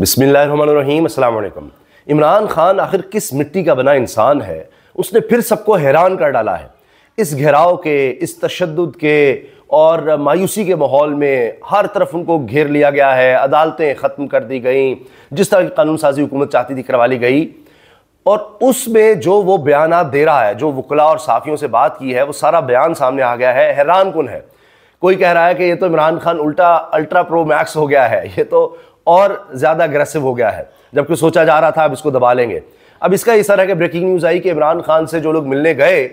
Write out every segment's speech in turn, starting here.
बिस्मिल्लाहिर्रहमानिर्रहीम, अस्सलाम वालेकुम। इमरान खान आखिर किस मिट्टी का बना इंसान है? उसने फिर सबको हैरान कर डाला है। इस घेराव के, इस तशद्दुद के और मायूसी के माहौल में हर तरफ उनको घेर लिया गया है। अदालतें ख़त्म कर दी गई, जिस तरह की कानून साजी हुकूमत चाहती थी करवा ली गई। और उसमें जो वो बयानात दे रहा है, जो वकला और साफ़ियों से बात की है, वो सारा बयान सामने आ गया है। हैरान कुन है। कोई कह रहा है कि ये तो इमरान खान उल्टा अल्ट्रा प्रो मैक्स हो गया है, ये तो और ज़्यादा अग्रेसिव हो गया है, जबकि सोचा जा रहा था अब इसको दबा लेंगे। अब इसका इस तरह के ब्रेकिंग न्यूज़ आई कि इमरान खान से जो लोग मिलने गए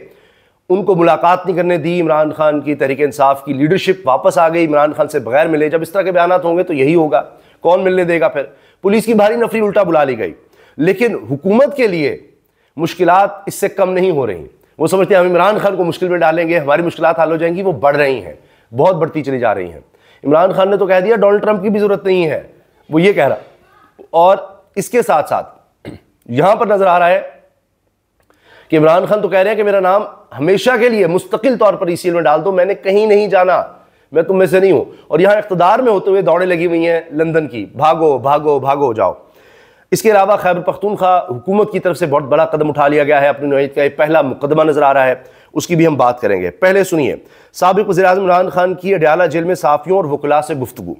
उनको मुलाकात नहीं करने दी। इमरान खान की तहरीक इंसाफ की लीडरशिप वापस आ गई, इमरान खान से बगैर मिले। जब इस तरह के बयान होंगे तो यही होगा, कौन मिलने देगा? फिर पुलिस की भारी नफरी उल्टा बुला ली गई। लेकिन हुकूमत के लिए मुश्किलात इससे कम नहीं हो रही। वो समझते हैं हम इमरान खान को मुश्किल में डालेंगे, हमारी मुश्किलात हल हो जाएंगी। वो बढ़ रही हैं, बहुत बढ़ती चली जा रही हैं। इमरान खान ने तो कह दिया डोनाल्ड ट्रंप की भी जरूरत नहीं है, वो ये कह रहा। और इसके साथ साथ यहां पर नजर आ रहा है कि इमरान खान तो कह रहे हैं कि मेरा नाम हमेशा के लिए मुस्तकिल तौर पर ईसीएल में डाल दो, मैंने कहीं नहीं जाना, मैं तुम में से नहीं हूं। और यहां इख्तिदार में होते हुए दौड़े लगी हुई हैं लंदन की, भागो भागो भागो जाओ। इसके अलावा खैबर पख्तूनख्वा हुकूमत की तरफ से बहुत बड़ा कदम उठा लिया गया है। अपनी नौयत का एक पहला मुकदमा नजर आ रहा है, उसकी भी हम बात करेंगे। पहले सुनिए, साबिक वज़ीर-ए-आज़म इमरान खान की अडयाला जेल में साफियों और वकला से गुफ्तगू।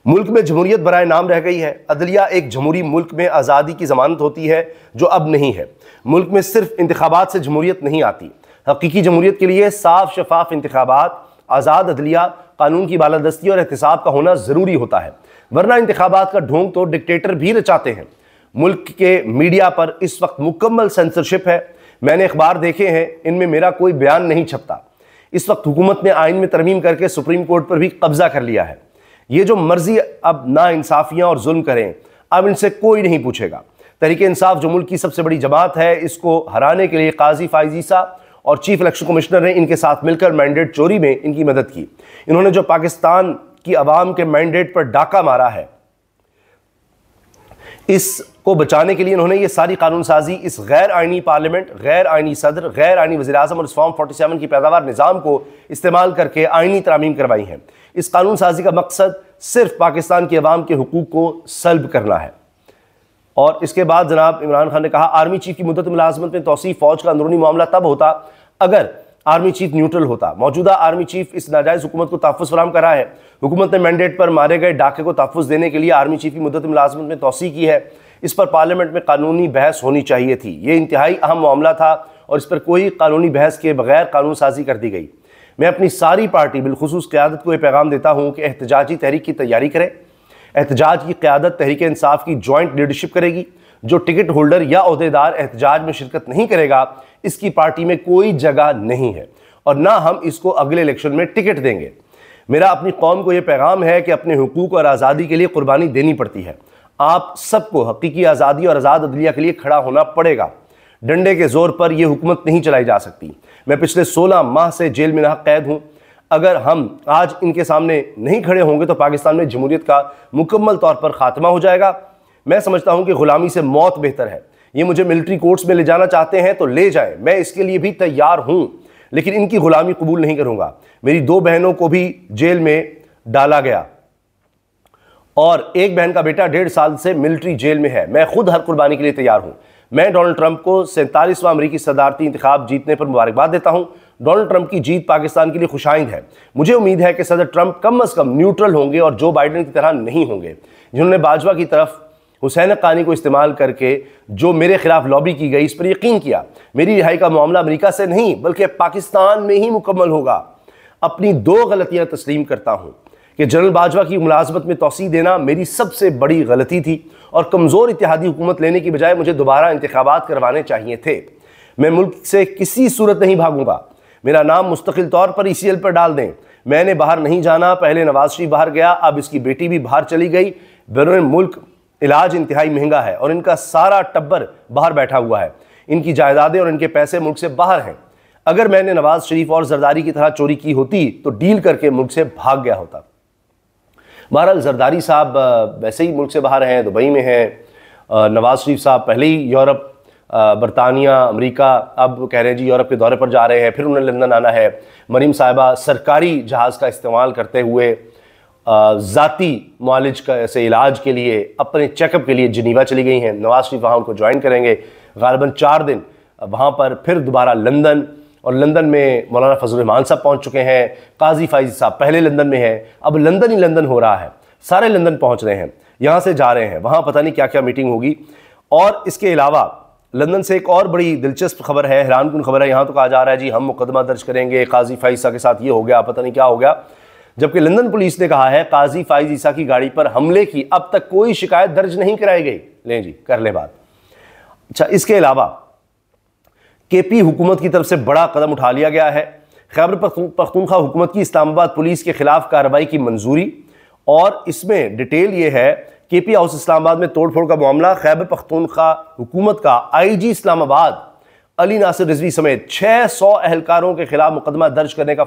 मुल्क में जमहूरियत बराए नाम रह गई है। अदलिया एक जमहूरी मुल्क में आज़ादी की ज़मानत होती है, जो अब नहीं है। मुल्क में सिर्फ इंतखाबात से जमहूरियत नहीं आती। हकीकी जमहूरियत के लिए साफ शफाफ इंतखाबात, आज़ाद अदलिया, कानून की बालादस्ती और एहतिसाब का होना ज़रूरी होता है, वरना इंतखाबात का ढोंग तो डिक्टेटर भी रचाते हैं। मुल्क के मीडिया पर इस वक्त मुकम्मल सेंसरशिप है। मैंने अखबार देखे हैं, इनमें मेरा कोई बयान नहीं छपता। इस वक्त हुकूमत ने आइन में तरमीम करके सुप्रीम कोर्ट पर भी कब्जा कर लिया है। ये जो मर्जी अब ना इंसाफियाँ और जुल्म करें, अब इनसे कोई नहीं पूछेगा। तहरीक इंसाफ जो मुल्क की सबसे बड़ी जमात है, इसको हराने के लिए काजी फाइज ईसा और चीफ इलेक्शन कमिश्नर ने इनके साथ मिलकर मैंडेट चोरी में इनकी मदद की। इन्होंने जो पाकिस्तान की अवाम के मैंडेट पर डाका मारा है, इसको बचाने के लिए इन्होंने ये सारी कानून साजी, इस गैर आइनी पार्लियामेंट, गैर आइनी सदर, गैर आइनी वज़ीर-ए-आज़म और इस फॉर्म 47 की पैदावार निज़ाम को इस्तेमाल करके आइनी तरामीम करवाई हैं। इस कानून साजी का मकसद सिर्फ पाकिस्तान के अवाम के हुकूक को सल्ब करना है। और इसके बाद जनाब इमरान खान ने कहा, आर्मी चीफ की मुद्दत मुलाजमत में तौसीफ़ फौज का अंदरूनी मामला तब होता अगर आर्मी चीफ न्यूट्रल होता। मौजूदा आर्मी चीफ इस नाजायज़ हुकूमत को तहफ़्फ़ुज़ फराहम कर रहा है। हुकूमत ने मैंडेट पर मारे गए डाके को तहफ़्फ़ुज़ देने के लिए आर्मी चीफ की मुद्दत मुलाजमत में तौसीफ़ की है। इस पर पार्लियामेंट में कानूनी बहस होनी चाहिए थी। ये इंतहाई अहम मामला था और इस पर कोई कानूनी बहस के बगैर कानून साजी कर दी गई। मैं अपनी सारी पार्टी बिलखुसूस क़यादत को यह पैगाम देता हूँ कि एहतजाजी तहरीक की तैयारी करें। एहतजाज की क़यादत तहरीक इंसाफ की जॉइंट लीडरशिप करेगी। जो टिकट होल्डर या ओहदेदार एहतजाज में शिरकत नहीं करेगा, इसकी पार्टी में कोई जगह नहीं है और ना हम इसको अगले इलेक्शन में टिकट देंगे। मेरा अपनी कौम को यह पैगाम है कि अपने हुकूक और आज़ादी के लिए कुर्बानी देनी पड़ती है। आप सबको हकीकी आज़ादी और आज़ाद अदलिया के लिए खड़ा होना पड़ेगा। डंडे के जोर पर यह हुकूमत नहीं चलाई जा सकती। मैं पिछले 16 माह से जेल में नाहक कैद हूँ। अगर हम आज इनके सामने नहीं खड़े होंगे तो पाकिस्तान में जमहूरियत का मुकम्मल तौर पर खात्मा हो जाएगा। मैं समझता हूँ कि गुलामी से मौत बेहतर है। ये मुझे मिलिट्री कोर्ट्स में ले जाना चाहते हैं तो ले जाएं, मैं इसके लिए भी तैयार हूँ, लेकिन इनकी गुलामी कबूल नहीं करूँगा। मेरी 2 बहनों को भी जेल में डाला गया और एक बहन का बेटा 1.5 साल से मिलिट्री जेल में है। मैं खुद हर कुर्बानी के लिए तैयार हूं। मैं डोनाल्ड ट्रंप को 47वां अमरीकी सदारती इंतखाब जीतने पर मुबारकबाद देता हूं। डोनाल्ड ट्रंप की जीत पाकिस्तान के लिए खुशाइंद है। मुझे उम्मीद है कि सदर ट्रंप कम अज़ कम न्यूट्रल होंगे और जो बाइडन की तरह नहीं होंगे, जिन्होंने बाजवा की तरफ हुसैन हक्कानी को इस्तेमाल करके जो मेरे खिलाफ लॉबी की गई, इस पर यकीन किया। मेरी रिहाई का मामला अमेरिका से नहीं बल्कि पाकिस्तान में ही मुकम्मल होगा। अपनी 2 गलतियां तस्लीम करता हूं कि जनरल बाजवा की मुलाजमत में तौसीह देना मेरी सबसे बड़ी गलती थी और कमज़ोर इत्तेहादी हुकूमत लेने की बजाय मुझे दोबारा इंतखाबात करवाने चाहिए थे। मैं मुल्क से किसी सूरत नहीं भागूंगा। मेरा नाम मुस्तकिल तौर पर ईसीएल पर डाल दें। मैंने बाहर नहीं जाना। पहले नवाज शरीफ बाहर गया, अब इसकी बेटी भी बाहर चली गई। बैरून मुल्क इलाज इंतहाई महंगा है और इनका सारा टब्बर बाहर बैठा हुआ है। इनकी जायदादें और इनके पैसे मुल्क से बाहर हैं। अगर मैंने नवाज शरीफ और जरदारी की तरह चोरी की होती तो डील करके मुल्क से भाग गया होता। बहरहाल जरदारी साहब वैसे ही मुल्क से बाहर हैं, दुबई में हैं। नवाज शरीफ साहब पहले ही यूरोप, बरतानिया, अमेरिका, अब कह रहे हैं जी यूरोप के दौरे पर जा रहे हैं, फिर उन्हें लंदन आना है। मरीम साहिबा सरकारी जहाज़ का इस्तेमाल करते हुए ज़ाती मुआलिज से इलाज के लिए, अपने चेकअप के लिए जिनीवा चली गई हैं। नवाज शरीफ वहाँ उनको ज्वाइन करेंगे, गालिबन 4 दिन वहाँ पर, फिर दोबारा लंदन, और लंदन में मौलाना फजल रहमान साहब पहुँच चुके हैं, काजी फाइज साहब पहले लंदन में हैं, अब लंदन ही लंदन हो रहा है, सारे लंदन पहुँच रहे हैं, यहाँ से जा रहे हैं, वहाँ पता नहीं क्या क्या मीटिंग होगी। और इसके अलावा लंदन से एक और बड़ी दिलचस्प खबर है, हैरानकुन खबर है, यहाँ तो कहा जा रहा है जी हम मुकदमा दर्ज करेंगे, काजी फाइज साहब के साथ ये हो गया, पता नहीं क्या हो गया, जबकि लंदन पुलिस ने कहा है काजी फाइज ईसा की गाड़ी पर हमले की अब तक कोई शिकायत दर्ज नहीं कराई गई। लें जी, कर ले बात। अच्छा, इसके अलावा केपी हुकूमत की तरफ से बड़ा कदम उठा लिया गया है। खैबर पख्तूनख्वा हुकूमत की इस्लामाबाद पुलिस के खिलाफ कार्रवाई की मंजूरी, और इसमें डिटेल ये है, केपी हाउस इस्लामाबाद में तोड़फोड़ का मामला, खैबर पख्तूनख्वा हुकूमत का आईजी इस्लामाबाद अली नासिर रिजवी समेत 600 एहलकारों के खिलाफ मुकदमा दर्ज करने का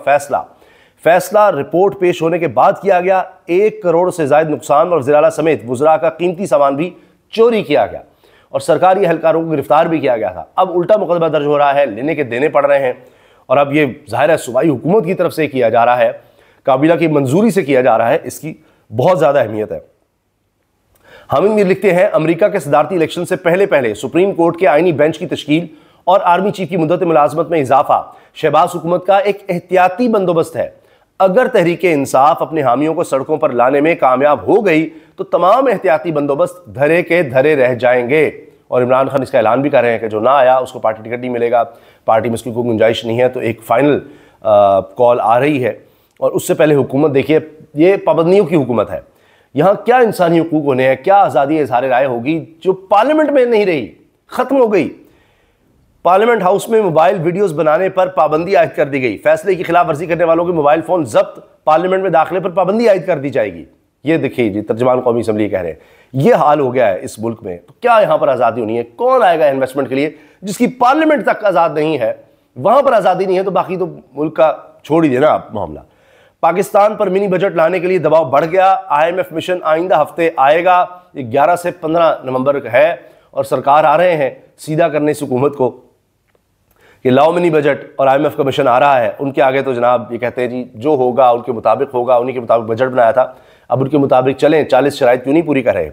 फैसला रिपोर्ट पेश होने के बाद किया गया। 1 करोड़ से ज्यादा नुकसान और वज़ीर आला समेत वुज़रा का कीमती सामान भी चोरी किया गया और सरकारी एहलकारों को गिरफ्तार भी किया गया था। अब उल्टा मुकदमा दर्ज हो रहा है, लेने के देने पड़ रहे हैं, और अब ये ज़ाहिर है सूबाई हुकूमत की तरफ से किया जा रहा है, काबिला की मंजूरी से किया जा रहा है, इसकी बहुत ज़्यादा अहमियत है। हामिद मीर लिखते हैं, अमेरिका के सदारती इलेक्शन से पहले सुप्रीम कोर्ट के आईनी बेंच की तश्कील और आर्मी चीफ की मुद्दत मुलाजमत में इजाफा शहबाज हुकूमत का एक एहतियाती बंदोबस्त है। अगर तहरीक इंसाफ अपने हामियों को सड़कों पर लाने में कामयाब हो गई तो तमाम एहतियाती बंदोबस्त धरे के धरे रह जाएंगे। और इमरान खान इसका ऐलान भी कर रहे हैं कि जो ना आया उसको पार्टी टिकट नहीं मिलेगा, पार्टी में उसकी कोई गुंजाइश नहीं है। तो एक फाइनल कॉल आ रही है, और उससे पहले हुकूमत देखिए, ये पाबंदियों की हुकूमत है। यहाँ क्या इंसानी हुकूक होने हैं, क्या आज़ादी इज़हार राय होगी जो पार्लियामेंट में नहीं रही, ख़त्म हो गई। पार्लियामेंट हाउस में मोबाइल वीडियोस बनाने पर पाबंदी आयद कर दी गई। फैसले की खिलाफ वर्जी करने वालों के मोबाइल फ़ोन जब्त, पार्लियामेंट में दाखिले पर पाबंदी आयद कर दी जाएगी। ये देखिए जी, तर्जुमान कौमी असम्बली कह रहे हैं, ये हाल हो गया है इस मुल्क में। तो क्या यहाँ पर आज़ादी होनी है? कौन आएगा इन्वेस्टमेंट के लिए जिसकी पार्लियामेंट तक आज़ाद नहीं है? वहाँ पर आज़ादी नहीं है तो बाकी तो मुल्क का छोड़ ही देना आप मामला। पाकिस्तान पर मिनी बजट लाने के लिए दबाव बढ़ गया। IMF मिशन आइंदा हफ्ते आएगा, 11 से 15 नवंबर है, और सरकार आ रहे हैं सीधा करने इस हुकूमत को कि लाओ मिनी बजट, और IMF का मिशन आ रहा है। उनके आगे तो जनाब ये कहते हैं जी जो होगा उनके मुताबिक होगा, उन्हीं के मुताबिक बजट बनाया था, अब उनके मुताबिक चलें। 40 शराइत क्यों नहीं पूरी कर रहे?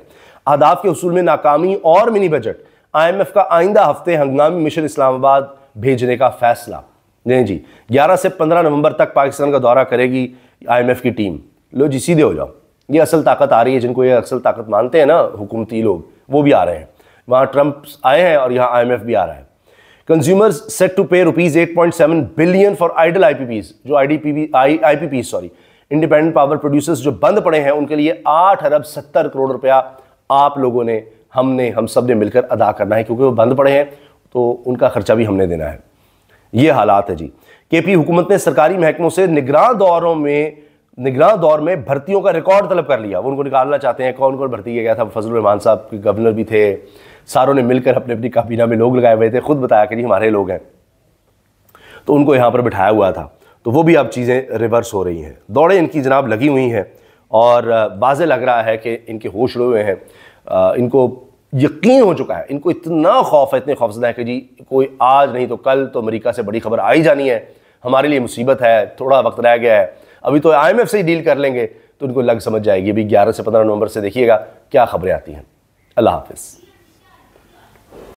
अहदाफ के उसूल में नाकामी और मिनी बजट, IMF का आइंदा हफ्ते हंगामी मिशन इस्लामाबाद भेजने का फैसला। नहीं जी, 11 से 15 नवंबर तक पाकिस्तान का दौरा करेगी IMF की टीम। लो जी, सीधे हो जाओ। ये असल ताकत आ रही है, जिनको ये असल ताकत मानते हैं ना हुकूमती लोग, वो भी आ रहे हैं। वहाँ ट्रंप आए हैं और यहाँ IMF भी आ रहा है। कंज्यूमर्स सेट टू पे ₹8.7 बिलियन फॉर आइडल IPPs, जो IPPs इंडिपेंडेंट पावर प्रोड्यूसर्स जो बंद पड़े हैं, उनके लिए 8 अरब 70 करोड़ रुपया आप लोगों ने, हम सब ने मिलकर अदा करना है, क्योंकि वो बंद पड़े हैं तो उनका खर्चा भी हमने देना है। ये हालात है जी। केपी हुकूमत ने सरकारी महकमों से निगरान दौर में भर्तियों का रिकॉर्ड तलब कर लिया। वो उनको निकालना चाहते हैं। कौन कौन भर्ती किया गया था? फजल रहमान साहब के गवर्नर भी थे, सारों ने मिलकर अपने अपनी काबीना में लोग लगाए हुए थे, खुद बताया कि जी हमारे लोग हैं, तो उनको यहाँ पर बिठाया हुआ था। तो वो भी अब चीज़ें रिवर्स हो रही हैं, दौड़ें इनकी जनाब लगी हुई हैं, और वाज़े लग रहा है कि इनके होश उड़े हुए हैं। इनको यकीन हो चुका है, इनको इतना खौफ है, इतने खौफजदा है कि जी कोई आज नहीं तो कल तो अमेरिका से बड़ी खबर आ ही जानी है, हमारे लिए मुसीबत है, थोड़ा वक्त रह गया है, अभी तो IMF से ही डील कर लेंगे। तो उनको लग समझ जाएगी। अभी 11 से 15 नवंबर से देखिएगा क्या खबरें आती हैं। अल्लाह हाफिज़।